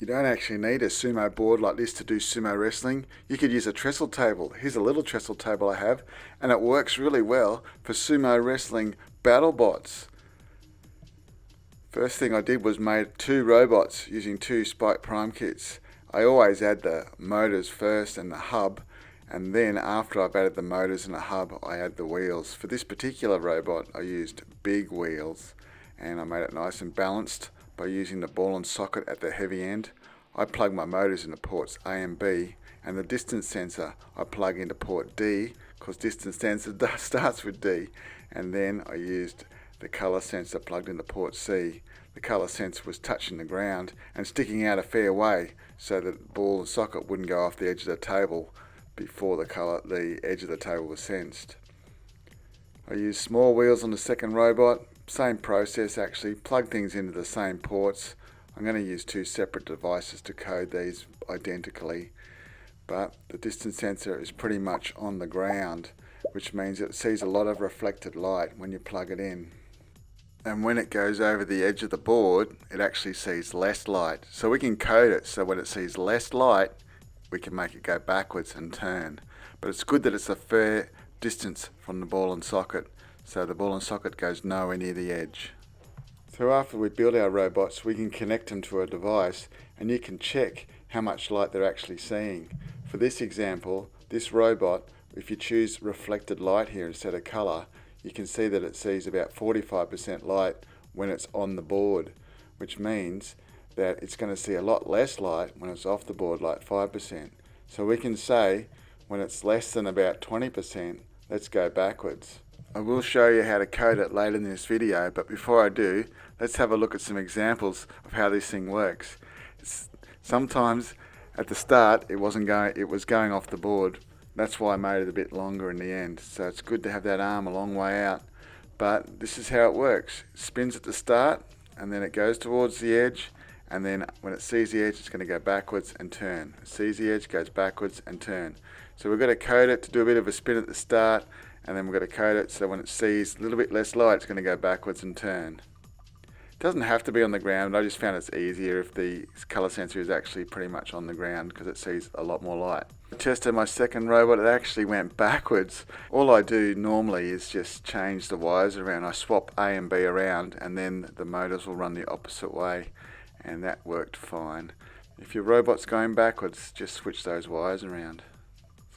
You don't actually need a sumo board like this to do sumo wrestling. You could use a trestle table. Here's a little trestle table I have, and it works really well for sumo wrestling battle bots. First thing I did was made 2 robots using 2 spike prime kits. I always add the motors first and the hub, and then after I've added the motors and the hub, I add the wheels. For this particular robot, I used big wheels, and I made it nice and balanced by using the ball and socket at the heavy end. I plug my motors into ports A and B, and the distance sensor I plug into port D, because distance sensor starts with D, and then I used the colour sensor plugged into port C. The colour sensor was touching the ground and sticking out a fair way so that the ball and socket wouldn't go off the edge of the table before the edge of the table was sensed. I used small wheels on the second robot. Same process actually, plug things into the same ports. I'm going to use 2 separate devices to code these identically, but the distance sensor is pretty much on the ground, which means it sees a lot of reflected light when you plug it in. And when it goes over the edge of the board, it actually sees less light. So we can code it so when it sees less light, we can make it go backwards and turn. But it's good that it's a fair distance from the ball and socket, so the ball and socket goes nowhere near the edge. So after we build our robots, we can connect them to a device, and you can check how much light they're actually seeing. For this example, this robot, if you choose reflected light here instead of colour, you can see that it sees about 45% light when it's on the board, which means that it's going to see a lot less light when it's off the board, like 5%. So we can say when it's less than about 20%, let's go backwards. I will show you how to code it later in this video, but before I do, let's have a look at some examples of how this thing works. Sometimes at the start it was going off the board. That's why I made it a bit longer in the end. So it's good to have that arm a long way out. But this is how it works. It spins at the start, and then it goes towards the edge, and then when it sees the edge, it's going to go backwards and turn. It sees the edge, goes backwards and turn. So we've got to code it to do a bit of a spin at the start, and then we've got to code it so when it sees a little bit less light, it's going to go backwards and turn. It doesn't have to be on the ground. I just found it's easier if the colour sensor is actually pretty much on the ground because it sees a lot more light. I tested my second robot, it actually went backwards. All I do normally is just change the wires around. I swap A and B around, and then the motors will run the opposite way, and that worked fine. If your robot's going backwards, just switch those wires around.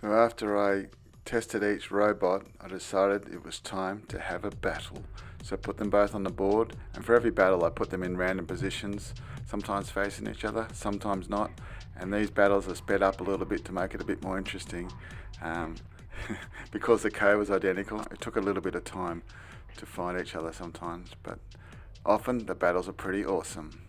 So after I tested each robot, I decided it was time to have a battle. So I put them both on the board, and for every battle I put them in random positions, sometimes facing each other, sometimes not. And these battles are sped up a little bit to make it a bit more interesting. Because the code was identical, it took a little bit of time to find each other sometimes, but often the battles are pretty awesome.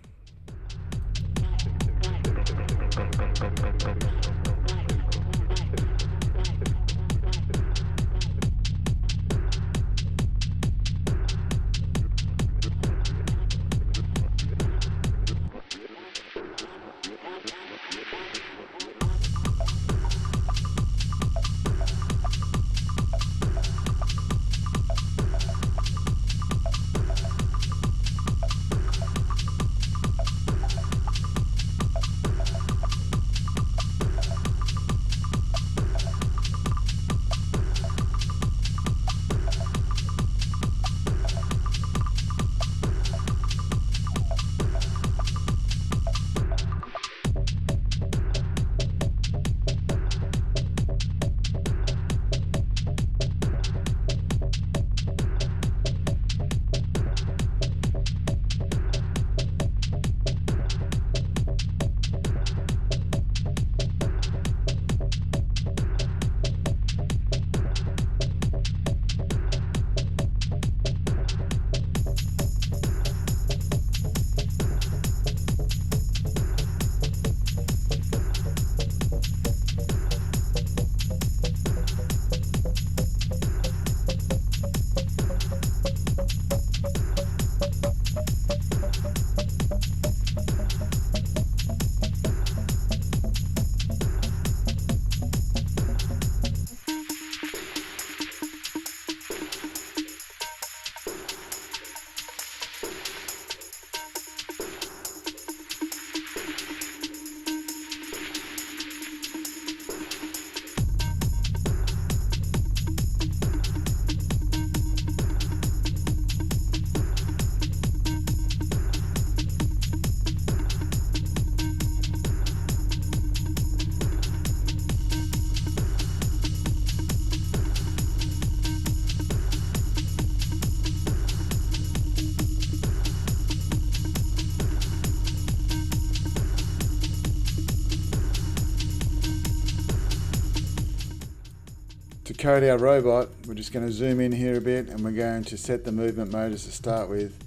code our robot, we're just going to zoom in here a bit, and we're going to set the movement motors to start with.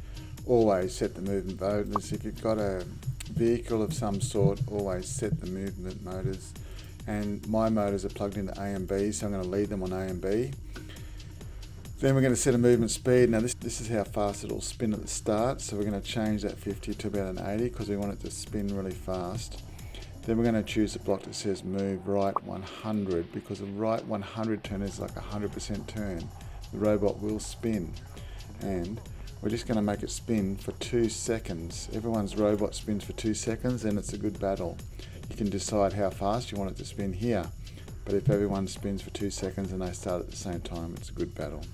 Always set the movement motors. If you've got a vehicle of some sort, always set the movement motors. And my motors are plugged into A and B, so I'm going to lead them on A and B. Then we're going to set a movement speed. Now this is how fast it'll spin at the start, so we're going to change that 50 to about an 80 because we want it to spin really fast. Then we're going to choose the block that says move right 100, because a right 100 turn is like a 100% turn. The robot will spin, and we're just going to make it spin for 2 seconds. Everyone's robot spins for 2 seconds, then it's a good battle. You can decide how fast you want it to spin here, but if everyone spins for 2 seconds and they start at the same time, it's a good battle.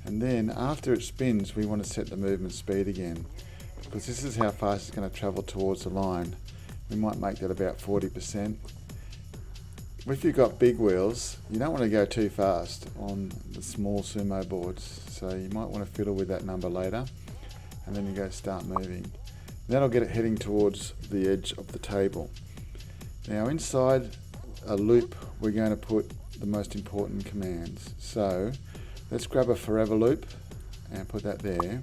And then after it spins, we want to set the movement speed again, because this is how fast it's going to travel towards the line. We might make that about 40%. If you've got big wheels, you don't want to go too fast on the small sumo boards, so you might want to fiddle with that number later, and then you go start moving. That'll get it heading towards the edge of the table. Now inside a loop, we're going to put the most important commands. So let's grab a forever loop and put that there,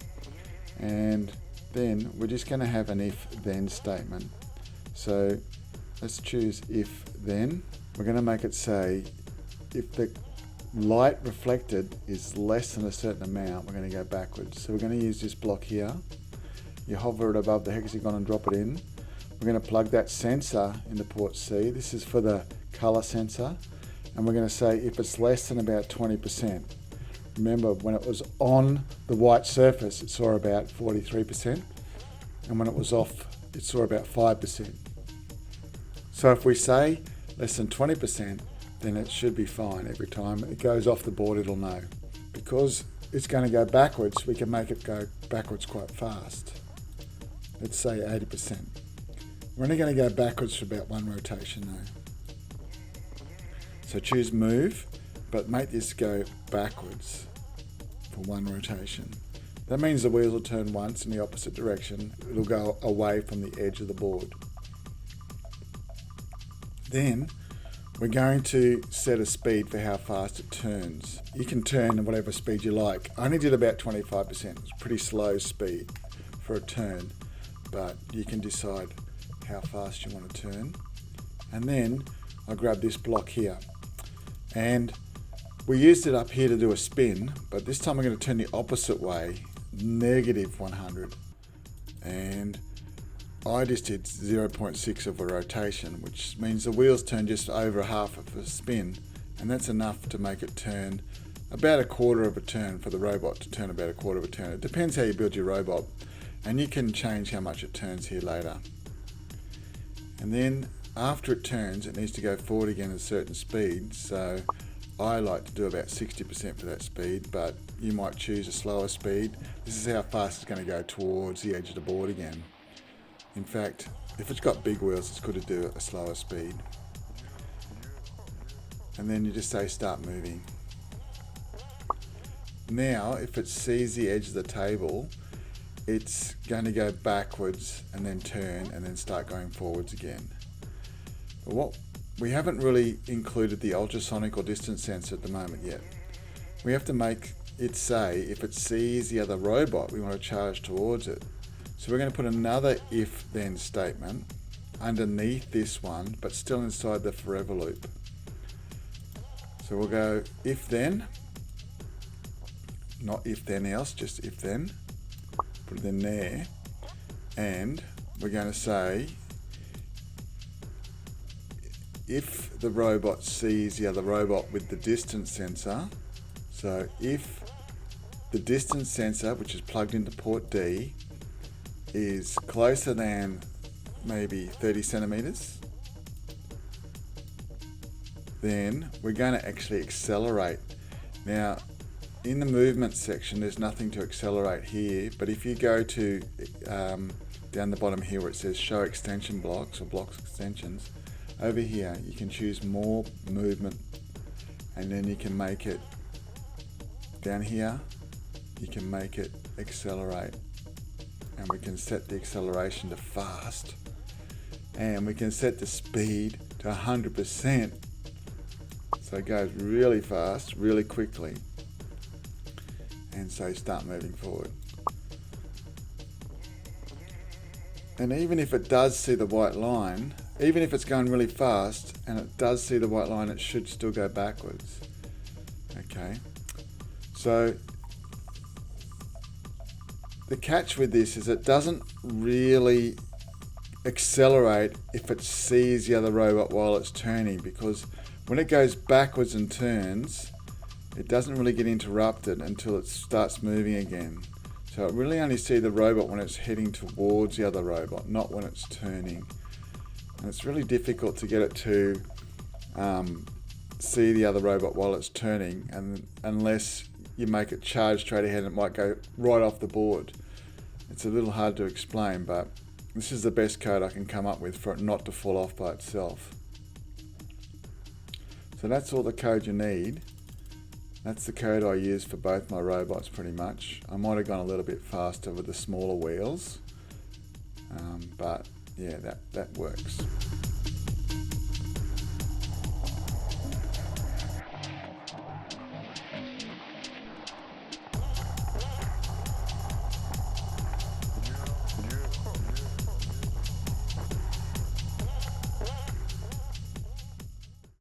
and then we're just going to have an if-then statement. So let's choose if-then. We're going to make it say if the light reflected is less than a certain amount, we're going to go backwards. So we're going to use this block here. You hover it above the hexagon and drop it in. We're going to plug that sensor into port C. This is for the color sensor. And we're going to say if it's less than about 20%. Remember, when it was on the white surface, it saw about 43%. And when it was off, it saw about 5%. So if we say less than 20%, then it should be fine. Every time it goes off the board, it'll know. Because it's going to go backwards, we can make it go backwards quite fast. Let's say 80%. We're only going to go backwards for about 1 rotation though. So choose move, but make this go backwards for 1 rotation. That means the wheels will turn once in the opposite direction. It'll go away from the edge of the board. Then we're going to set a speed for how fast it turns. You can turn at whatever speed you like. I only did about 25%. It's a pretty slow speed for a turn, but you can decide how fast you want to turn. And then I grab this block here, and we used it up here to do a spin, but this time we're going to turn the opposite way, negative 100. And I just did 0.6 of a rotation, which means the wheels turn just over half of a spin, and that's enough to make it turn about a quarter of a turn for the robot to turn about a quarter of a turn. It depends how you build your robot, and you can change how much it turns here later. And then after it turns, it needs to go forward again at a certain speed, so I like to do about 60% for that speed, but you might choose a slower speed. This is how fast it's going to go towards the edge of the board again. In fact, if it's got big wheels, it's good to do a slower speed. And then you just say start moving. Now, if it sees the edge of the table, it's going to go backwards and then turn and then start going forwards again. But we haven't really included the ultrasonic or distance sensor at the moment yet. We have to make it say if it sees the other robot, we want to charge towards it. So we're going to put another if-then statement underneath this one, but still inside the forever loop. So we'll go if-then, not if-then else, just if-then. Put it in there, and we're going to say if the robot sees the other robot with the distance sensor, so if the distance sensor, which is plugged into port D, is closer than maybe 30 centimeters, then we're going to actually accelerate. Now, in the movement section, there's nothing to accelerate here, but if you go to down the bottom here where it says show extension blocks or blocks extensions, over here you can choose more movement, and then you can make it down here, you can make it accelerate, and we can set the acceleration to fast, and we can set the speed to 100%. So it goes really fast, really quickly, and so start moving forward. And even if it does see the white line, even if it's going really fast and it does see the white line, it should still go backwards. Okay, so the catch with this is it doesn't really accelerate if it sees the other robot while it's turning, because when it goes backwards and turns, it doesn't really get interrupted until it starts moving again. So it really only sees the robot when it's heading towards the other robot, not when it's turning. And it's really difficult to get it to see the other robot while it's turning, and unless you make it charge straight ahead, it might go right off the board. It's a little hard to explain, but this is the best code I can come up with for it not to fall off by itself. So that's all the code you need. That's the code I use for both my robots pretty much. I might have gone a little bit faster with the smaller wheels, but yeah, that works.